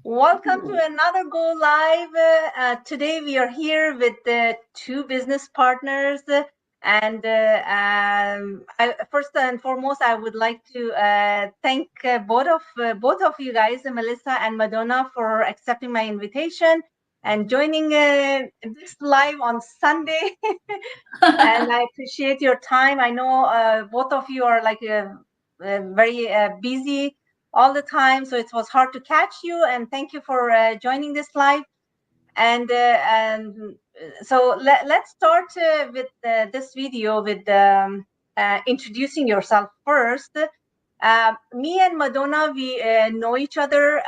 Welcome to another Go Live. Today we are here with two business partners, and first and foremost, I would like to thank both of you guys, Melissa and Madonna, for accepting my invitation and joining this live on Sunday. And I appreciate your time. I know both of you are like very busy all the time, so it was hard to catch you. And thank you for joining this live. And let's start with this video with introducing yourself first. Me and Madonna, we know each other.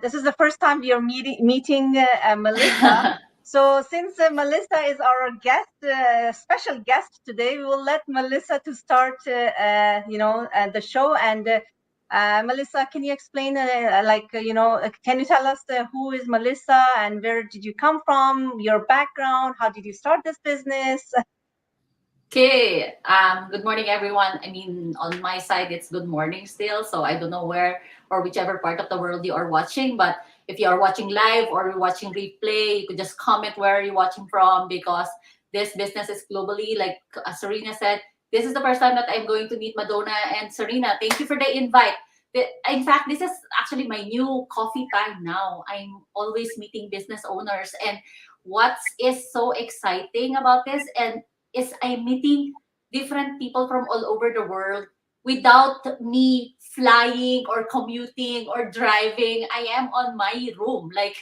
This is the first time we are meeting Melissa. So since Melissa is our special guest today, we will let Melissa to start, the show. And Melissa, can you explain, can you tell us who is Melissa and where did you come from, your background, how did you start this business? Okay. Good morning, everyone. I mean, on my side, it's good morning still. So I don't know where or whichever part of the world you are watching. But if you are watching live or you're watching replay, you could just comment where you're watching from because this business is globally. Like Serena said, this is the first time that I'm going to meet Madonna and Serena. Thank you for the invite. In fact, this is actually my new coffee time now. I'm always meeting business owners. And what is so exciting about this, and is I'm meeting different people from all over the world without me flying or commuting or driving. I am on my room, like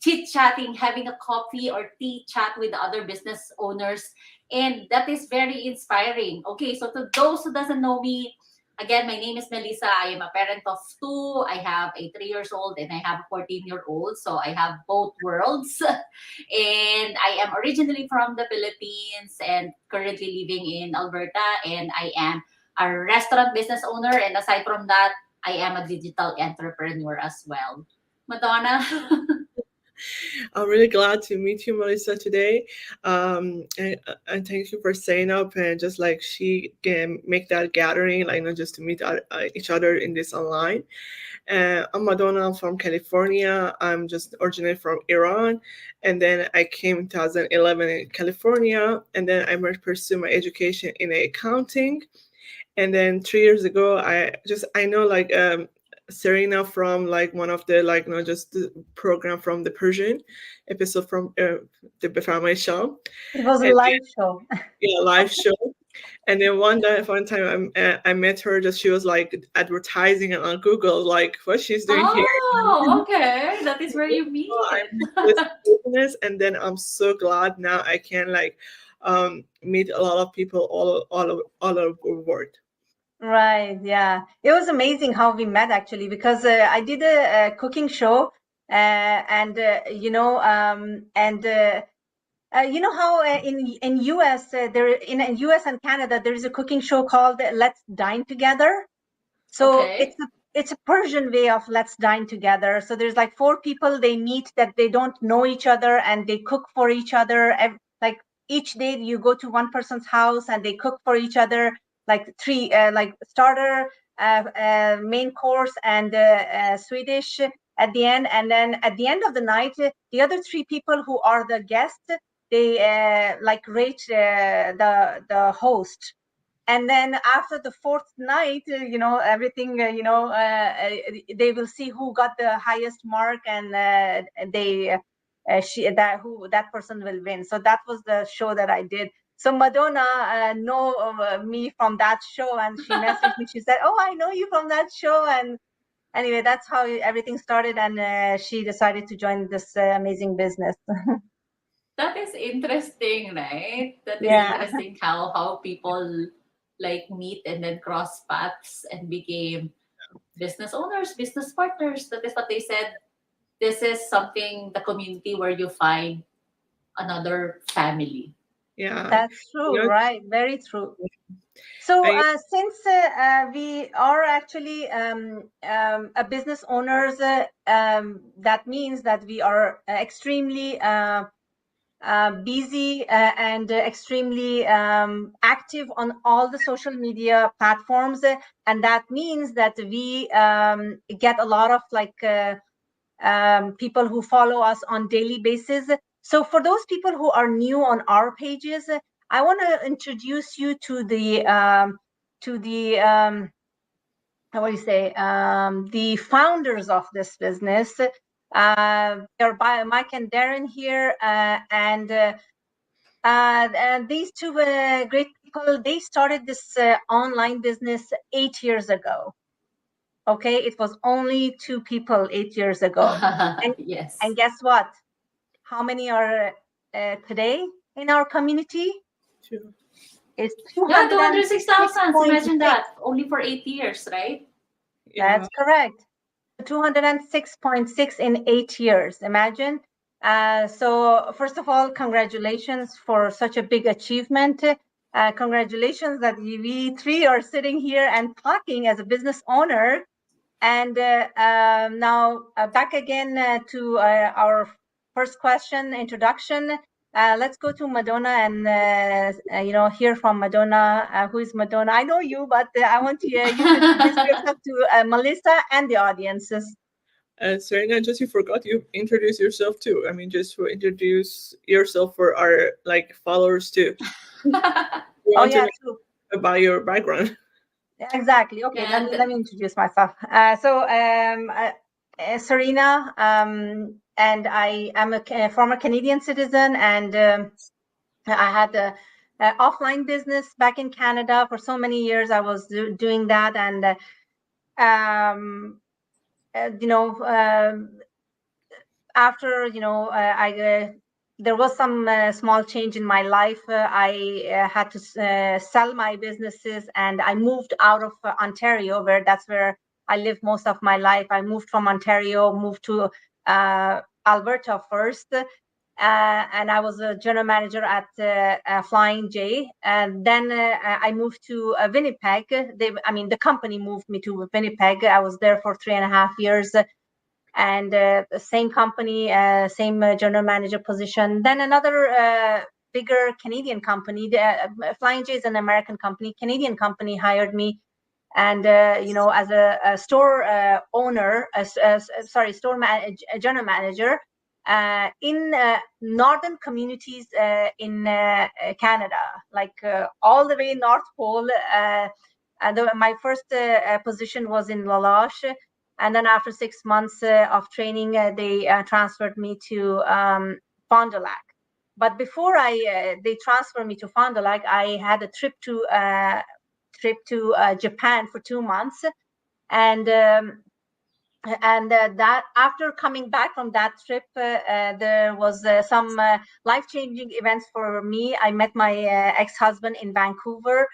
chit chatting, having a coffee or tea chat with the other business owners. And that is very inspiring. Okay, so to those who doesn't know me, again, my name is Melissa. I am a parent of two. I have a 3 years old and I have a 14-year-old. So I have both worlds. And I am originally from the Philippines and currently living in Alberta. And I am a restaurant business owner. And aside from that, I am a digital entrepreneur as well. Madonna. I'm really glad to meet you, Melissa, today. And thank you for staying up and just like she can make that gathering, like not just to meet each other in this online. I'm Madonna. I'm from California. I'm just originally from Iran. And then I came in 2011 in California. And then I pursued my education in accounting. And then 3 years ago, I know like Serena from like one of the like not just the program from the Persian episode from the family show. It was a And live show. yeah, live show. And then one time I met her. Just she was like advertising on Google, like what she's doing here. Oh, okay. That is where you meet. So I met this business, and then I'm so glad now I can like meet a lot of people all over the world. Right, yeah. It was amazing how we met actually because I did a cooking show and you know how in US in US and Canada there is a cooking show called Let's Dine Together. So Okay. it's a Persian way of let's dine together. So there's like four people they meet that they don't know each other and they cook for each other. Like each day you go to one person's house and they cook for each other, like three like starter, main course, and Swedish at the end. And then at the end of the night, the other three people who are the guests, they like rate the host. And then after the fourth night, everything, they will see who got the highest mark, and that person will win. So that was the show that I did. So Madonna know me from that show, and she messaged me. She said, "Oh, I know you from that show." And anyway, that's how everything started, and she decided to join this amazing business. That is interesting, right? That is Yeah. interesting how people like meet and then cross paths and became business owners, business partners. That is what they said. This is something the community where you find another family. Yeah, That's you true, know, right? Very true. So, I since we are actually a business owners, that means that we are extremely busy and extremely active on all the social media platforms, and that means that we get a lot of like people who follow us on daily basis. So for those people who are new on our pages, I want to introduce you to the what do you say, the founders of this business. They're by Mike and Darren here, and these two great people, they started this online business 8 years ago. Okay, it was only two people 8 years ago, and Yes. and guess what? How many are today in our community? Sure. It's Yeah, 206,000. Imagine 206.6. that. Only for 8 years, right? Yeah. That's correct. 206.6 in 8 years. Imagine. So first of all, congratulations for such a big achievement. Congratulations that we three are sitting here and talking as a business owner. And now back again to our first question, introduction. Let's go to Madonna and hear from Madonna. Who is Madonna? I know you, but I want you to introduce yourself to Melissa and the audiences. Serena, just you forgot you introduce yourself too. I mean, just to introduce yourself for our like followers too. We Oh want to yeah, know true. about your background. Exactly. Okay, let And me introduce myself. Serena, and I am a former Canadian citizen, and I had a offline business back in Canada for so many years. I was doing that, and um, you know, after there was some small change in my life. I had to sell my businesses, and I moved out of Ontario, that's where I lived most of my life. I moved from Ontario, moved to Alberta first, and I was a general manager at Flying J. And then I moved to Winnipeg. The company moved me to Winnipeg. I was there for 3.5 years, and the same company, same general manager position. Then another bigger Canadian company, Flying J is an American company, Canadian company hired me, and as a store owner, general manager in northern communities in Canada, like all the way North Pole. My first position was in La Loche, and then after 6 months of training, they transferred me to Fond du Lac. But before they transferred me to Fond du Lac, I had a trip to Japan for 2 months, and that after coming back from that trip, there was some life-changing events for me. I met my ex-husband in Vancouver,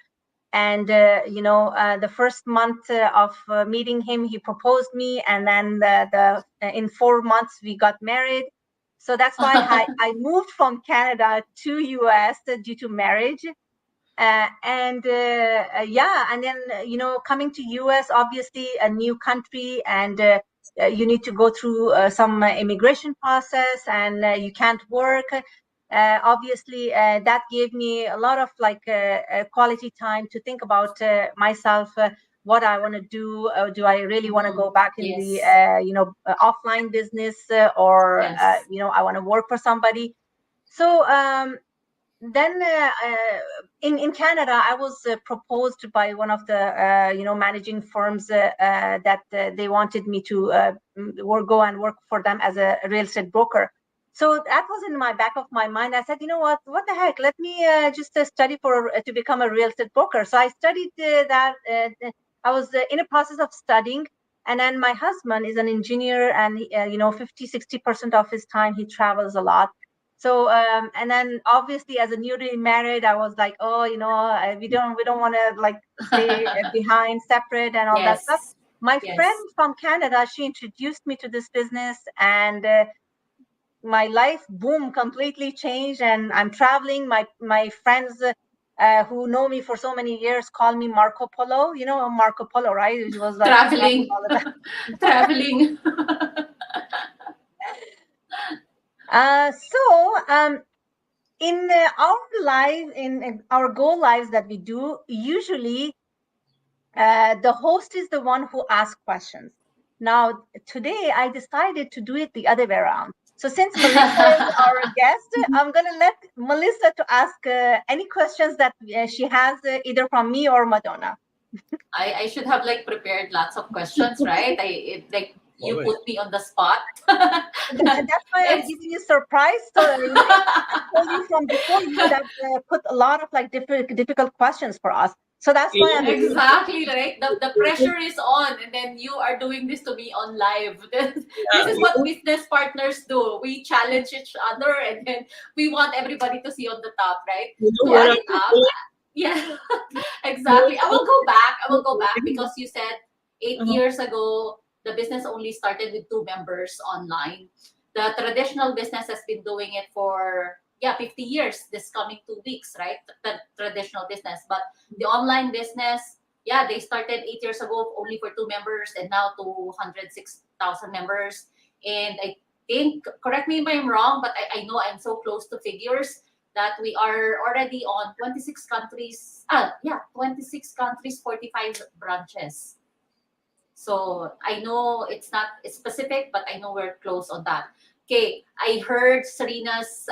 and the first month of meeting him, he proposed me, and then in 4 months we got married. So that's why I moved from Canada to US due to marriage. And then coming to US, obviously a new country, and you need to go through some immigration process, and you can't work. Obviously, that gave me a lot of quality time to think about myself, what I want to do. Do I really want to go back in the yes. offline business, or Yes. I want to work for somebody. So then in Canada, I was proposed by one of the managing firms that they wanted me to go and work for them as a real estate broker. So that was in my back of my mind. I said, you know what the heck? Let me just study to become a real estate broker. So I studied that. I was in a process of studying, and then my husband is an engineer, and 50-60% of his time he travels a lot. So and then obviously as a newly married, I was like, oh, we don't want to stay behind, separate, and all that stuff. Yes. My friend Yes. from Canada, she introduced me to this business, and my life, boom, completely changed. And I'm traveling. My friends who know me for so many years call me Marco Polo. You know Marco Polo, right? It was like traveling Traveling. all the time. Traveling. In our lives, in our goal lives that we do, usually the host is the one who asks questions. Now, today I decided to do it the other way around. So since Melissa is our guest, I'm going to let Melissa to ask any questions that she has, either from me or Madonna. I should have like prepared lots of questions, right? Like you Always. put me on the spot. That's why I'm It's giving you surprise. So, if I told you from before, you would have put a lot of like difficult questions for us. So that's why I'm giving you. exactly right. The pressure is on, and then you are doing this to me on live. This Yeah, is what business partners do. We challenge each other, and then we want everybody to see on the top, right? you know To what add I it was up, doing? yeah, You know exactly. I will go back. I will go back what because you said eight uh-huh. years ago the business only started with two members online. The traditional business has been doing it for 50 years this coming 2 weeks, right? The traditional business, but the online business, they started 8 years ago only for two members, and now 206,000 members. And I think, correct me if I'm wrong, but I know I'm so close to figures that we are already on 26 countries. 26 countries, 45 branches. So I know it's not specific, but I know we're close on that. Okay, I heard Serena's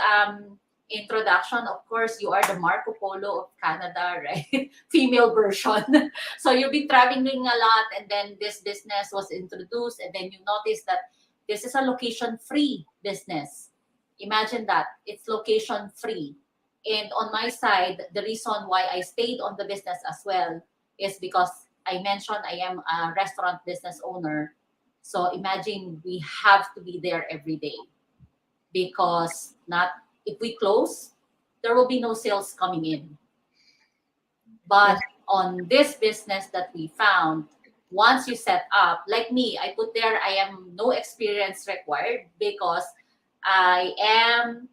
introduction. Of course, you are the Marco Polo of Canada, right? Female version. So you've been traveling a lot, and then this business was introduced, and then you notice that this is a location-free business. Imagine that. It's location-free. And on my side, the reason why I stayed on the business as well is because I mentioned I am a restaurant business owner. So imagine we have to be there every day because not if we close, there will be no sales coming in. But Yes. on this business that we found, once you set up, like me, I put there I am no experience required because I am,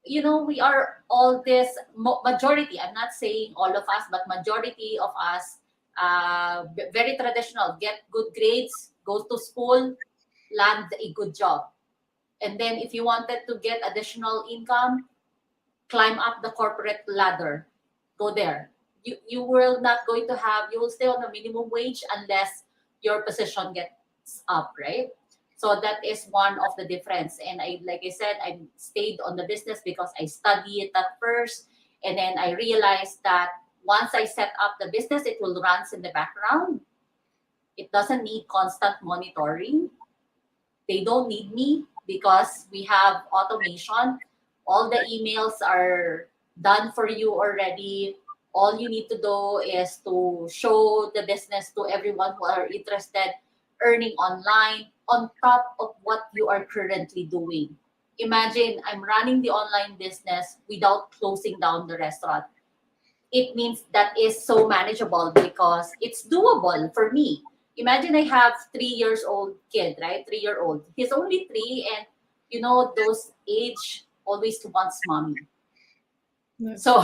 we are all this majority. I'm not saying all of us, but majority of us, very traditional. Get good grades, go to school, land a good job, and then if you wanted to get additional income, climb up the corporate ladder, go there. You will not going to have, you will stay on the minimum wage unless your position gets up, right? So that is one of the difference. And I, like I said, I stayed on the business because I studied it at first, and then I realized that once I set up the business, it will runs in the background. It doesn't need constant monitoring. They don't need me because we have automation. All the emails are done for you already. All you need to do is to show the business to everyone who are interested, earning online on top of what you are currently doing. Imagine I'm running the online business without closing down the restaurant. It means that is so manageable because it's doable for me. Imagine I have 3 years old kid, right? 3 year old. He's only three, and those age always wants mommy. Yes. So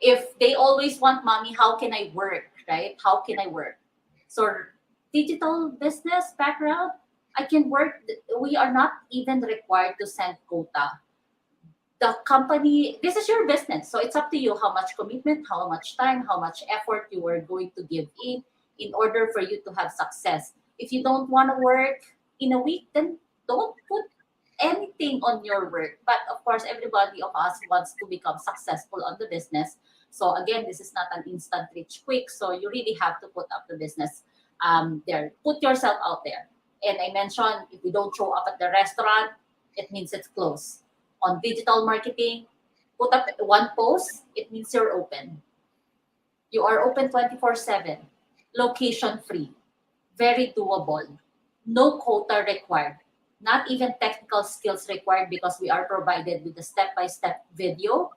if they always want mommy, how can I work, right? How can I work? So digital business background, I can work. We are not even required to send quota. The company, this is your business, so it's up to you how much commitment, how much time, how much effort you are going to give in order for you to have success. If you don't want to work in a week, then don't put anything on your work. But of course, everybody of us wants to become successful on the business. So again, this is not an instant rich quick, so you really have to put up the business there, put yourself out there. And I mentioned, if you don't show up at the restaurant, it means it's closed. On digital marketing, put up one post, it means you're open. You are open 24/7, location free, very doable, no quota required, not even technical skills required because we are provided with a step by step video.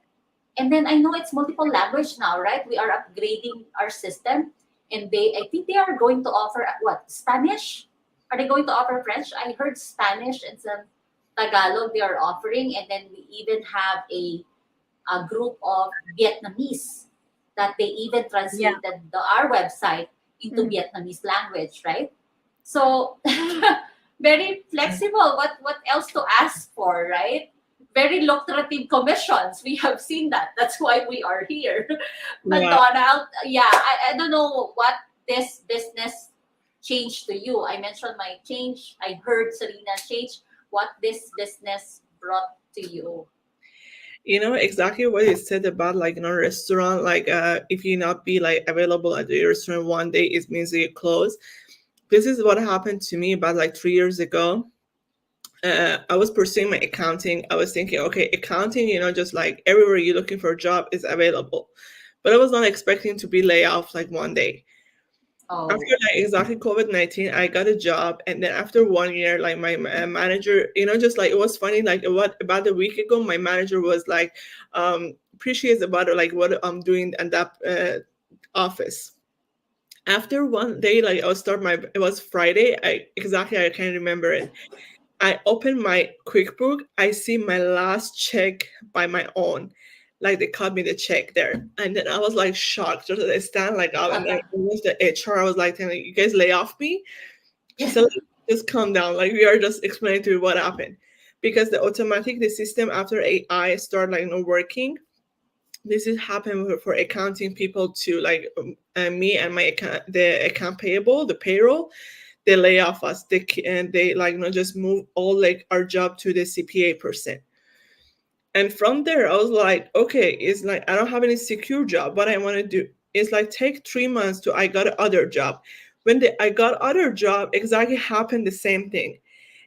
And then I know it's multiple language now, right? We are upgrading our system, and I think they are going to offer what, Spanish? Are they going to offer French? I heard Spanish and some Tagalog they are offering, and then we even have a group of Vietnamese that they even Yeah. translated our website into Mm. Vietnamese language, right? So very flexible. What else to ask for, right? Very lucrative commissions. We have seen that. That's why we are here. But Yeah. Donald, I don't know what this business change to you? I mentioned my change. I heard Serena change. What this business brought to you? You know exactly what you said about like restaurant, like if you not be like available at the restaurant one day, it means you close. This is what happened to me about like 3 years ago. I was pursuing my accounting. I was thinking, okay, accounting, just like everywhere you're looking for a job is available. But I was not expecting to be laid off like one day. After Oh, like exactly COVID-19, I got a job, and then after 1 year, like my manager, just like it was funny. Like what about a week ago, my manager was like, appreciates about like what I'm doing at that office. After one day, like it was Friday. I can't remember it. I open my QuickBook. I see my last check by my own. Like they cut me the check there. And then I was like shocked. Just I stand like up and then almost the HR was like telling me, you guys lay off me? She said, like, just calm down. Like we are just explaining to you what happened. Because the system after AI start like working, this is happened for accounting people too. Like me and my the account payable, the payroll, they lay off us. And they like just move all like our job to the CPA person. And from there, I was like, okay, it's like I don't have any secure job. What I want to do is like take 3 months to I got another job. When I got other job, exactly happened the same thing.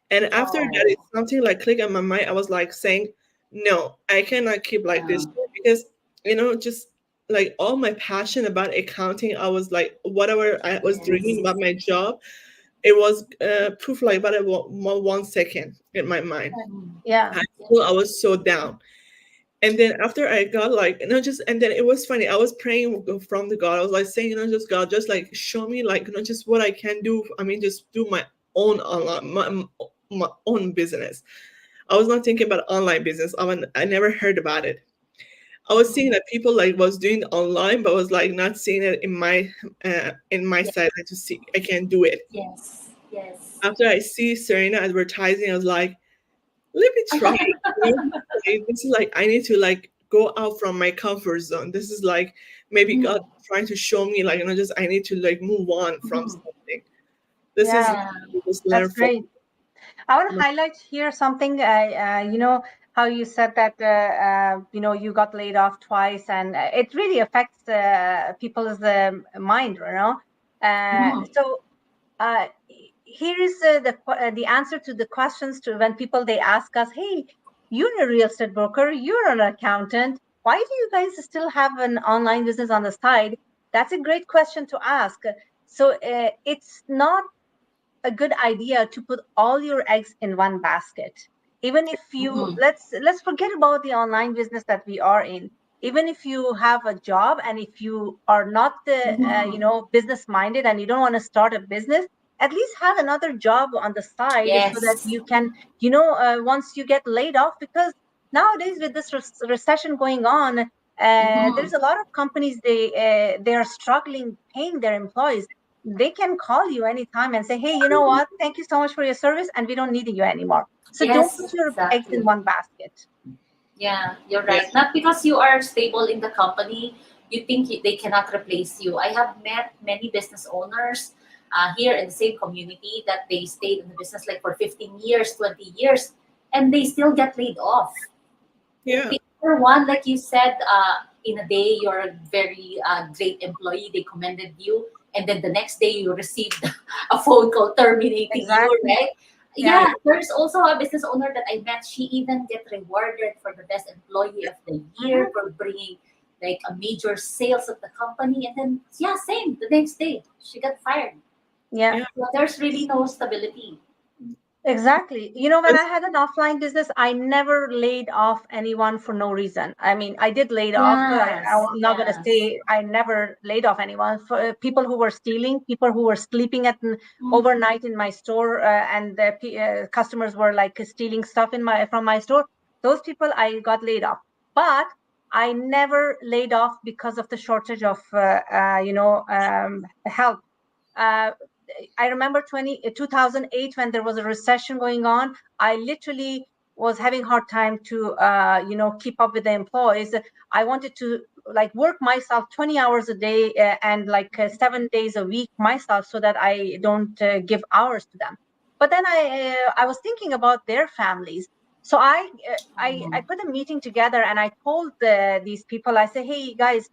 And after that, oh, it's something like click on my mind. I was like saying, no, I cannot keep like this yeah. because just like all my passion about accounting, I was like whatever I was dreaming Yes. about my job, it was proof like about 1 second in my mind. Mm. Yeah. I was so down. And then after I got like, and then it was funny. I was praying from the God. I was like saying, just God, just like show me like, just what I can do. I mean, just do my own online, my own business. I was not thinking about online business. I never heard about it. I was seeing Mhm. that people like was doing online, but was like not seeing it in my Yeah. side like, to see I can do it. Yes. Yes. After I see Serena advertising, I was like, let me try. This is like I need to like go out from my comfort zone. This is like maybe God Mm. trying to show me like just I need to like move on from Mhm. something. This is Yeah. Yeah. just That's learn from. great. I want to highlight here something. How you said that you got laid off twice, and it really affects people's mind. Mhm. So here is the answer to the questions to when people they ask us, "Hey, you're a real estate broker, you're an accountant. Why do you guys still have an online business on the side?" That's a great question to ask. So it's not a good idea to put all your eggs in one basket. Even if you Mhm. let's forget about the online business that we are in. Even if you have a job and if you are not the Mhm. business minded and you don't want to start a business, at least have another job on the side so that Yes. you can once you get laid off, because nowadays with this recession going on, there's Mhm. a lot of companies they are struggling paying their employees. They can call you anytime and say, hey, you know what? Thank you so much for your service, and we don't need you anymore. So don't Yes. put your eggs in Exactly. one basket. Yeah, you're Yeah, right. Not because you are stable in the company, you think they cannot replace you. I have met many business owners here in the same community that they stayed in the business like for 15 years, 20 years, and they still get laid off. yeah, For one, like you said, in a day you're a very great employee. They commended you, and then the next day you received a phone call terminating you, Exactly. right? Yeah. Yeah, there's also a business owner that I met. She even get rewarded for the best employee of the year Mhm. for bringing like a major sales of the company, and then yeah, same the next day she got fired. Yeah. yeah. So there's really no stability. Exactly. When I had an offline business, I never laid off anyone for no reason. I mean, I did laid off. Yes, I'm not going to yes. say I never laid off anyone. For people who were stealing, people who were sleeping Mm-hmm. overnight in my store, and the customers were like stealing stuff from my store. Those people I got laid off. But I never laid off because of the shortage of help. Uh, I remember 2008 when there was a recession going on. I literally was having hard time to keep up with the employees. I wanted to like work myself 20 hours a day and like 7 days a week myself so that I don't give hours to them. But then I was thinking about their families. So I put a meeting together and I told these people, I say, hey guys,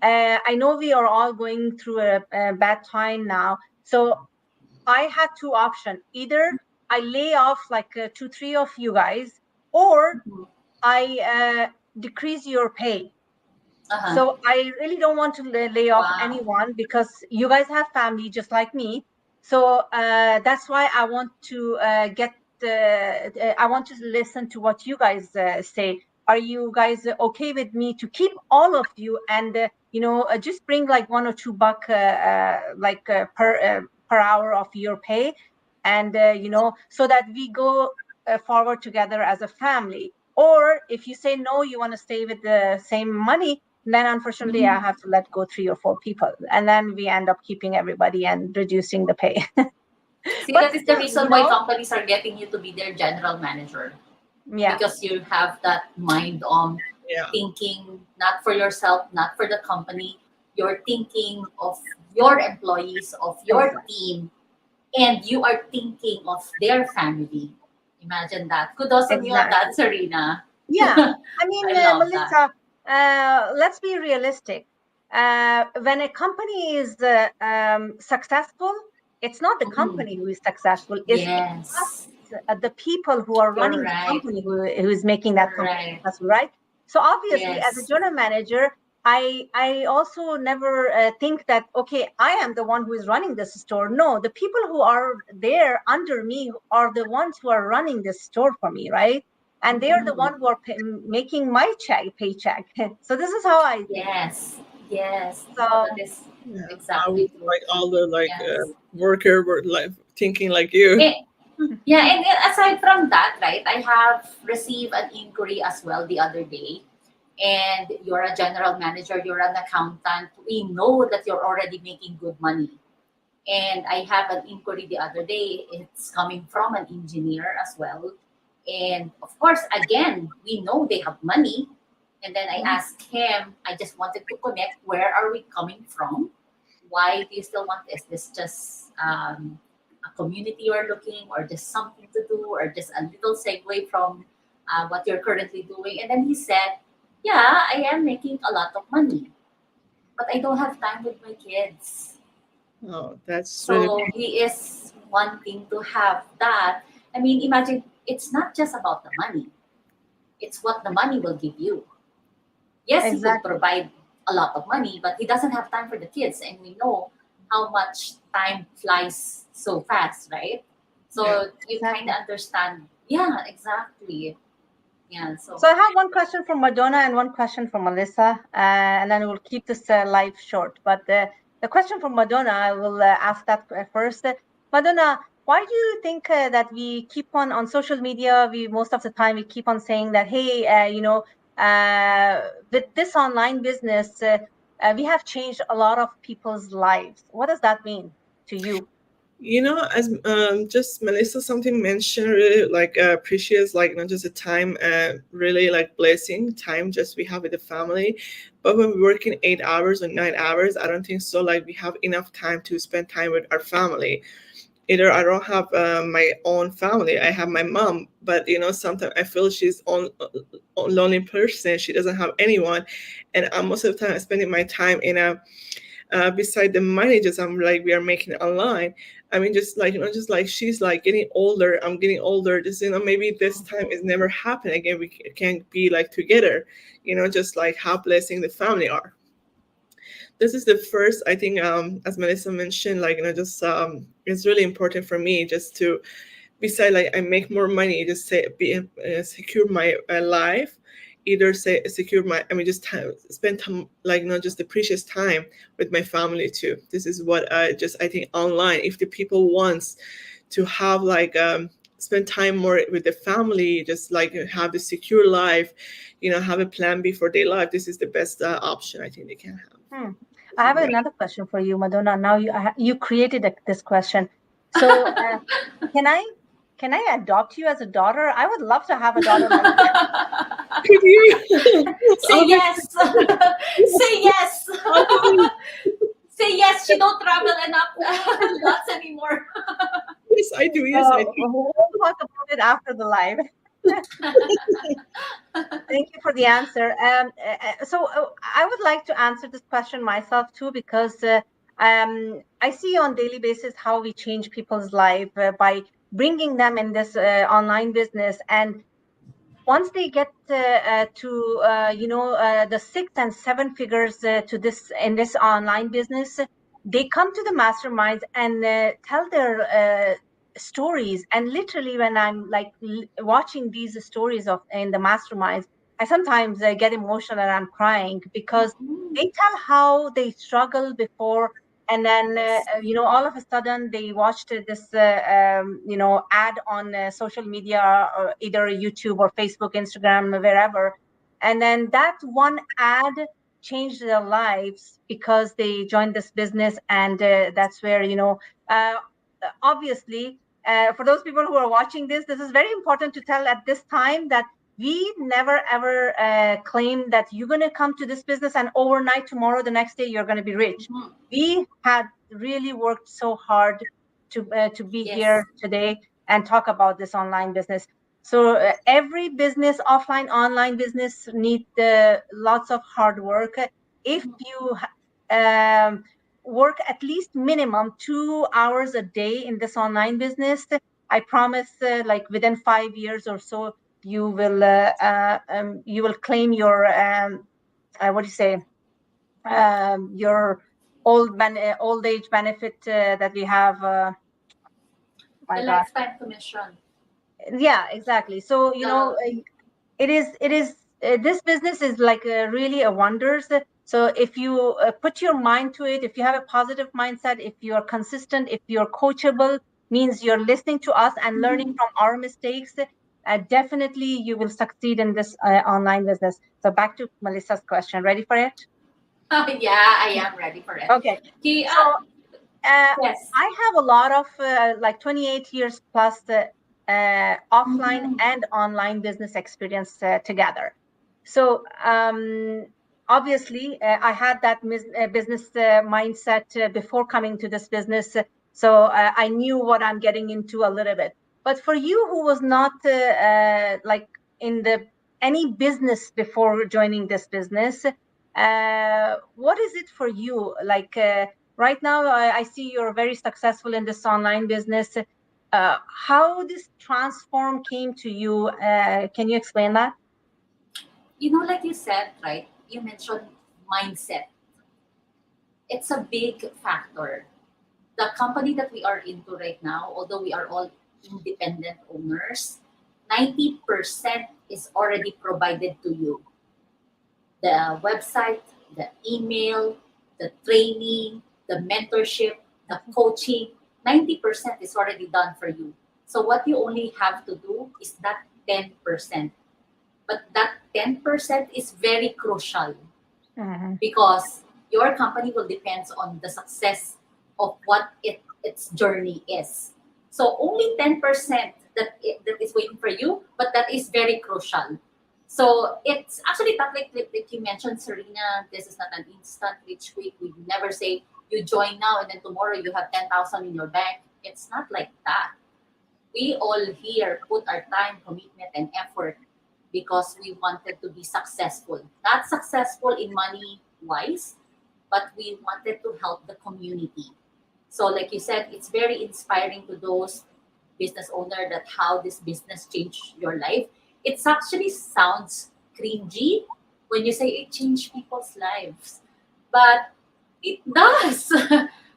I know we are all going through a bad time now. So I had two options. Either I lay off like two, three of you guys, or Mhm. I decrease your pay. Uh-huh. So I really don't want to lay off Wow. anyone because you guys have family just like me. So that's why I want to I want to listen to what you guys say. Are you guys okay with me to keep all of you and just bring like $1 or $2 per hour of your pay, and so that we go forward together as a family? Or if you say no, you want to stay with the same money, then unfortunately I Mhm. have to let go 3 or 4 people, and then we end up keeping everybody and reducing the pay. See, But that is the still, reason why companies are getting you to be their general manager, yeah, because you have that mind on Yeah. thinking not for yourself, not for the company. You're thinking of your employees, of your exactly, team, and you are thinking of their family. Imagine that. Kudos on you on that, exactly. Serena. Yeah, I mean, I love that. Melissa, let's be realistic. When a company is successful, it's not the Mhm. company who is successful. It's Yes, us, the people who are you're running the right. company who is making that You're company right. successful, right? So obviously, as a Yes. general manager, I also never think that, okay, I am the one who is running this store. No, the people who are there under me are the ones who are running this store for me, right? And they are the Mhm. one who are making my paycheck. So this is how I see it. Yes. Yes. No, So that is Yeah. I exactly would true. like all the Yes. worker were like thinking like you. Eh, yeah, and aside from that, right, I have received an inquiry as well the other day. And you're a general manager, you're an accountant. We know that you're already making good money. And I have an inquiry the other day. It's coming from an engineer as well. And of course, again, we know they have money. And then I asked him, I just wanted to connect, where are we coming from? Why do you still want this? Is this just a community you're looking, or just something to do, or just a little segue from what you're currently doing? And then he said, yeah, I am making a lot of money, but I don't have time with my kids. Oh, that's really So he is wanting to have that. I mean, imagine, it's not just about the money, it's what the money will give you. Yes, he could exactly, provide a lot of money, but he doesn't have time for the kids. And we know how much time flies so fast, right? yeah. So you kind exactly. of understand. Yeah, exactly. Yeah, so So I have one question from Madonna and one question from Melissa, and then we'll keep this live short. But the question from Madonna, I will ask that first. Madonna, why do you think that we keep on social media? We most of the time we keep on saying that, hey, with this online business, we have changed a lot of people's lives. What does that mean to you? As just Melissa something mentioned, really like precious, like not just a time, really like blessing time just we have with the family. But when we're working 8 hours or 9 hours, I don't think so. Like we have enough time to spend time with our family. Either I don't have my own family, I have my mom, but sometimes I feel she's on lonely person. She doesn't have anyone, and most of the time I'm spending my time in a beside the money just I'm like we are making online. I mean, just like just like she's like getting older, I'm getting older, just maybe this time is never happen again, we can't be like together, just like how blessing the family are. This is the first, I think, as Melissa mentioned, like just it's really important for me just to, beside like I make more money, just say be secure my life, either say secure my, I mean, just time, spend time, like not just the precious time with my family too. This is what I just, I think online, if the people wants to have like spend time more with the family, just like have the secure life, have a plan B for their life, this is the best option I think they can have. Hmm. I This is have what another question for you, Madonna. Now you created this question. So can I can I adopt you as a daughter? I would love to have a daughter like you. Could you? Say yes. Say yes. Obviously, Say yes. She don't travel enough lots anymore. yes, I do. Yes, I do. We'll talk about it after the live. Thank you for the answer. I would like to answer this question myself too, because I see on daily basis how we change people's life by bringing them in this online business. And once they get to the 6 and 7 figures to this in this online business, they come to the masterminds and tell their stories. And literally, when I'm like watching these stories of in the masterminds, I sometimes get emotional and I'm crying because Mhm. they tell how they struggled before, and then Yes. all of a sudden they watched this ad on social media, or either YouTube or Facebook, Instagram, wherever, and then that one ad changed their lives because they joined this business. And that's where uh, obviously, for those people who are watching this is very important to tell at this time that we never ever claim that you're going to come to this business and overnight, tomorrow, the next day, you're going to be rich. Mhm. We had really worked so hard to be Yes. here today and talk about this online business. So every business, offline, online business, need lots of hard work. If Mhm. you work at least minimum 2 hours a day in this online business, I promise, like within 5 years or so, you will claim your what do you say, your old age benefit that we have. The My God, lifetime commission. yeah, exactly. So The it is this business is like really a wonders. So if you put your mind to it, if you have a positive mindset, if you're consistent, if you're coachable, means you're listening to us and learning Mhm. from our mistakes, definitely you will succeed in this online business. So back to Melissa's question, ready for it? Yeah, I am ready for it. Okay. Okay, So yes. I have a lot of like 28 years plus offline Mhm. and online business experience together. So obviously, I had that business mindset before coming to this business. So I knew what I'm getting into a little bit. But for you who was not like in the any business before joining this business, what is it for you? Like right now, I see you're very successful in this online business. How this transform came to you? Can you explain that? Like you said, right? You mentioned mindset. It's a big factor. The company that we are into right now, although we are all independent owners, 90% is already provided to you. The website, the email, the training, the mentorship, the coaching, 90% is already done for you. So what you only have to do is that 10%. But that 10% is very crucial Mhm. because your company will depend on the success of what its journey is. So only 10% that is waiting for you, but that is very crucial. So it's actually not like you mentioned, Serena, this is not an instant rich quick. We never say you join now and then tomorrow you have 10,000 in your bank. It's not like that. We all here put our time, commitment, and effort because we wanted to be successful. Not successful in money wise, but we wanted to help the community. So, like you said, it's very inspiring to those business owner that how this business changed your life. It actually sounds cringy when you say it changed people's lives, but it does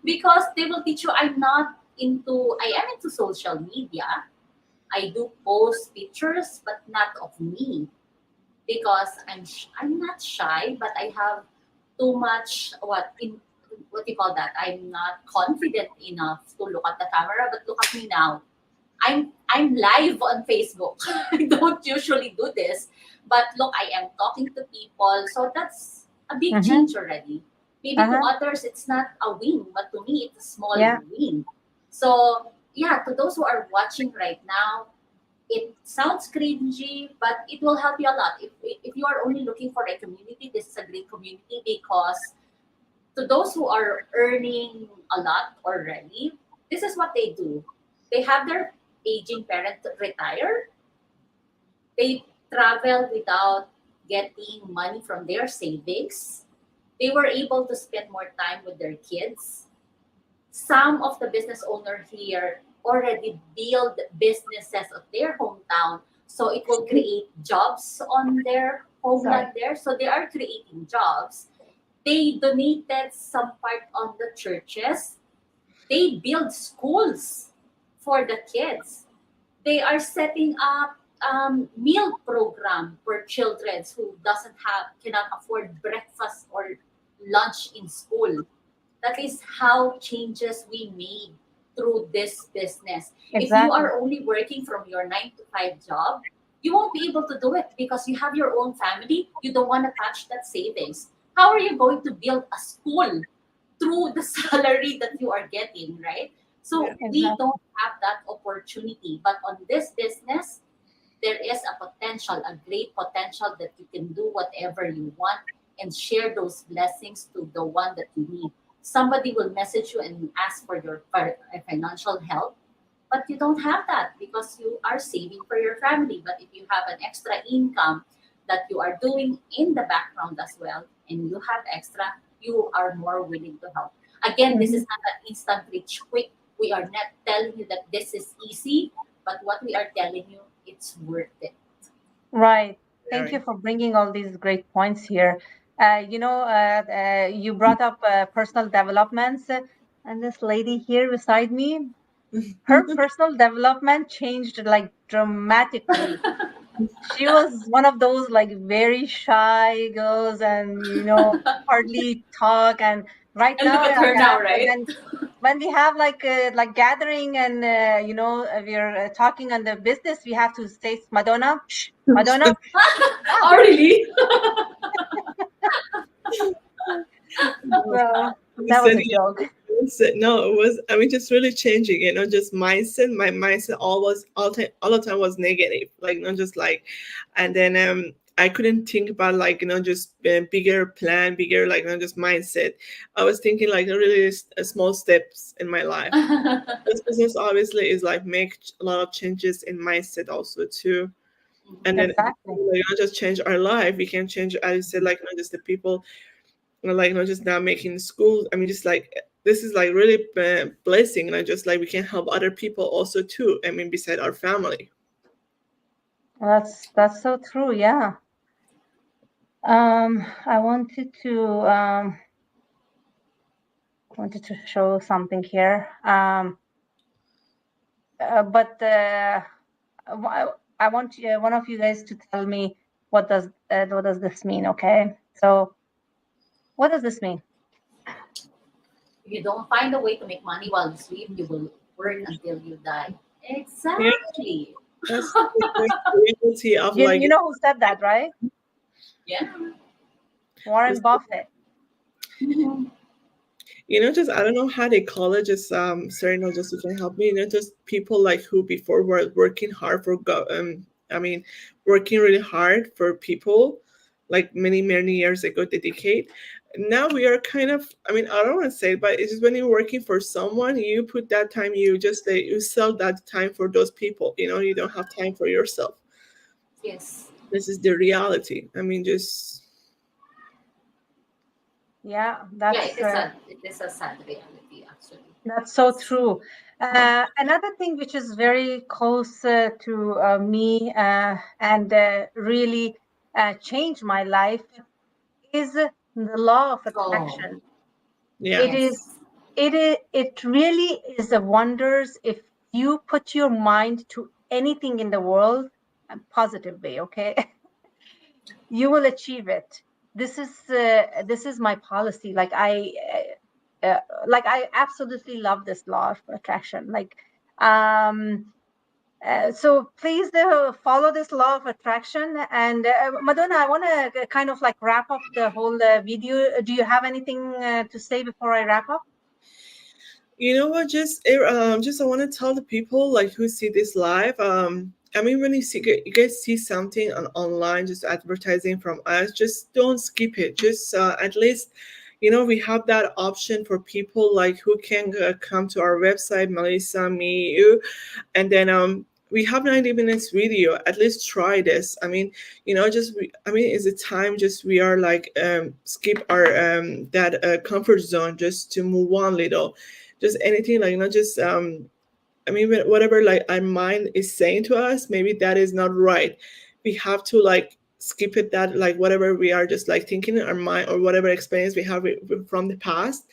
because they will teach you. I am into social media. I do post pictures, but not of me because I'm not shy, but I have too much what do you call that? I'm not confident enough to look at the camera, but look at me now. I'm live on Facebook. I don't usually do this, but look, I am talking to people, so that's a big Mhm. change already. Maybe to Uh-huh. others it's not a win, but to me it's a small Yeah. win. So yeah, to those who are watching right now, It sounds cringy, but it will help you a lot. If you are only looking for a community, this is a great community because to those who are earning a lot already, this is what they do. They have their aging parent retire. They travel without getting money from their savings. They were able to spend more time with their kids. Some of the business owner here already build businesses of their hometown, so it will create jobs on their Sorry. homeland there. So they are creating jobs. They donated some part on the churches. They build schools for the kids. They are setting up meal program for children who doesn't have cannot afford breakfast or lunch in school. That is how changes we made through this business. If you Exactly. are only working from your 9 to 5 job, you won't be able to do it because you have your own family. You don't want to touch that savings. How are you going to build a school through the salary that you are getting, right? Yeah. So we Exactly. don't have that opportunity. But on this business, there is a potential, a great potential that you can do whatever you want and share those blessings to the one that you need. Somebody will message you and ask for your financial help, but you don't have that because you are saving for your family. But if you have an extra income that you are doing in the background as well, and you have extra, you are more willing to help. Again, this is Mhm. not an instant rich quick. We are not telling you that this is easy, but what we are telling you, it's worth it. Right. Thank you Very. for bringing all these great points here. You brought up personal developments, and this lady here beside me, her personal development changed like dramatically. She was one of those like very shy girls and hardly talk. And right And now, look at her now, right? when we have like gathering and we're talking on the business, we have to say Madonna, shh, Madonna. Stop. Oh, really? No, So you that was said a joke. no, it was. I mean, just really changing. Just mindset. My mindset always all the time was negative. Like not just like, and then I couldn't think about like just bigger plan, bigger like not just mindset. I was thinking like really small steps in my life. This business obviously is like make a lot of changes in mindset also too. And then Exactly. not just change our life, we can change, as you said, like not just the people, like not just now making school. I mean, just like this is like really blessing, and just like we can help other people also too. I mean, beside our family. That's so true. Yeah. I wanted to show something here. But I want one of you guys to tell me what does this mean? Okay. So what does this mean? If you don't find a way to make money while you sleep, you will work until you die. Yeah, Exactly. that's the reality of You like you know who said that, right? Yeah. Warren this, Buffett. Mhm. just I don't know how they call it. Just sorry, no, just you can help me. Just people like who before were working hard for I mean, working really hard for people, like many years ago, dedicate. Now we are kind of. I mean, I don't want to say it, but it's just when you're working for someone, you put that time. You just you sell that time for those people. You don't have time for yourself. Yes. This is the reality. I mean, just Yeah, Yeah, it is sad. It is a sad reality, actually. that's so true. Another thing which is very close to me and really changed my life is the law of Oh, attraction. yeah. It is, yes. it really is a wonders if you put your mind to anything in the world, a positive way, okay? You will achieve it. This is my policy. Like I absolutely love this law of attraction. Um, so please follow this law of attraction. And Madonna, I want to kind of like wrap up the whole video. Do you have anything to say before I wrap up? You know what? Just I want to tell the people like who see this live. I mean, when you guys see something online, just advertising from us, just don't skip it. Just at least, we have that option for people like who can come to our website, Melissa, me, you, and then we have 90 minutes video. At least try this. I mean, is it time? Just we are like skip our that comfort zone just to move on little, just anything like not just whatever like our mind is saying to us, maybe that is not right. We have to like skip it, that like whatever we are just like thinking in our mind or whatever experience we have from the past,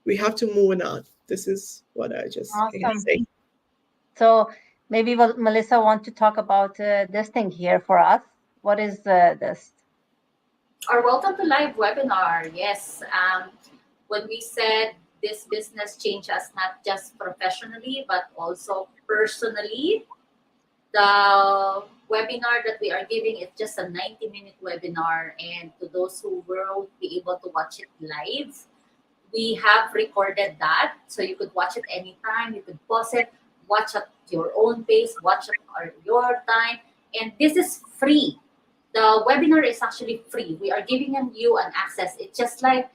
we have to move on. This is what I just can say. So maybe Melissa want to talk about this thing here for us. What is this? Our welcome to live webinar. Yes. When we said this business changed us not just professionally but also personally, the webinar that we are giving is just a 90-minute webinar, and to those who won't be able to watch it live, we have recorded that, so you could watch it anytime. You could pause it, watch at your own pace, watch at your time, and this is free. The webinar is actually free. We are giving you an access. It's just like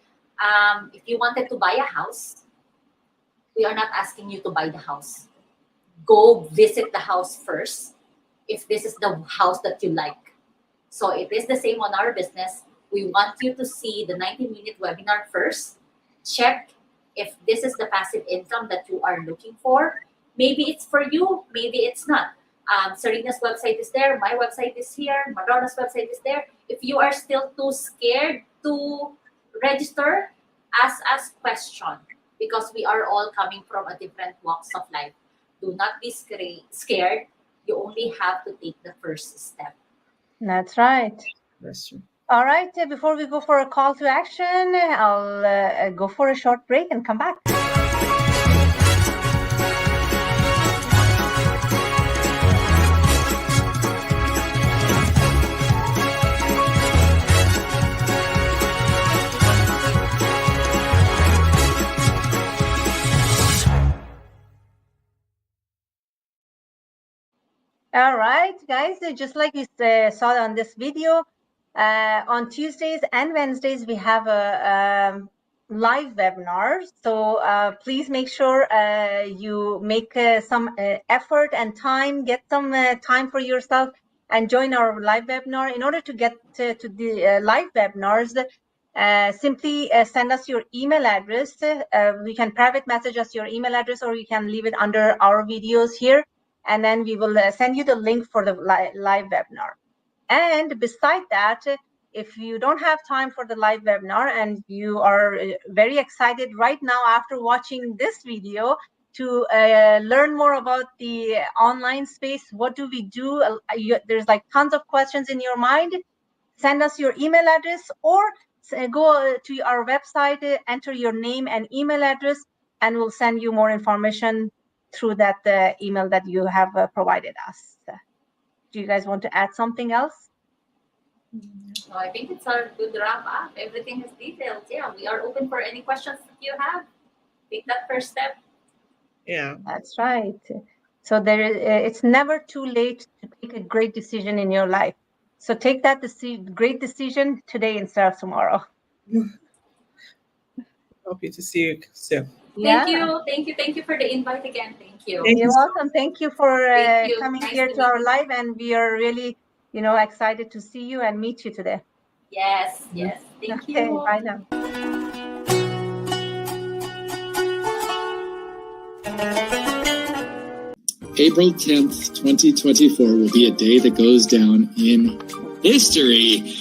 if you wanted to buy a house, we are not asking you to buy the house. Go visit the house first if this is the house that you like. So it is the same on our business. We want you to see the 90-minute webinar first. Check if this is the passive income that you are looking for. Maybe it's for you, maybe it's not. Serena's website is there, my website is here, Madonna's website is there. If you are still too scared to register, ask us question, because we are all coming from a different walks of life. Do not be scared. You only have to take the first step. That's right. That's true. All right. Before we go for a call to action, I'll go for a short break and come back. All right, guys, just like you saw on this video, on Tuesdays and Wednesdays, we have a live webinar. So please make sure you make some effort and time, get some time for yourself and join our live webinar. In order to get to the live webinars, simply send us your email address. You can private message us your email address, or you can leave it under our videos here. And then we will send you the link for the live webinar. And beside that, if you don't have time for the live webinar and you are very excited right now after watching this video to learn more about the online space, what do we do? There's like tons of questions in your mind. Send us your email address, or go to our website, enter your name and email address, and we'll send you more information through that email that you have provided us. Do you guys want to add something else? So I think it's a good wrap up. Everything is detailed. Yeah, we are open for any questions that you have. Take that first step. Yeah, that's right. So it's never too late to take a great decision in your life. So take that great decision today instead of tomorrow. Happy to see you soon. Thank you for the invite again. Thank you. You're welcome. Thank you for coming Nice here to to our meet you. live, and we are really, excited to see you and meet you today. Yes. Thank Okay, you. bye now. April 10th, 2024 will be a day that goes down in history.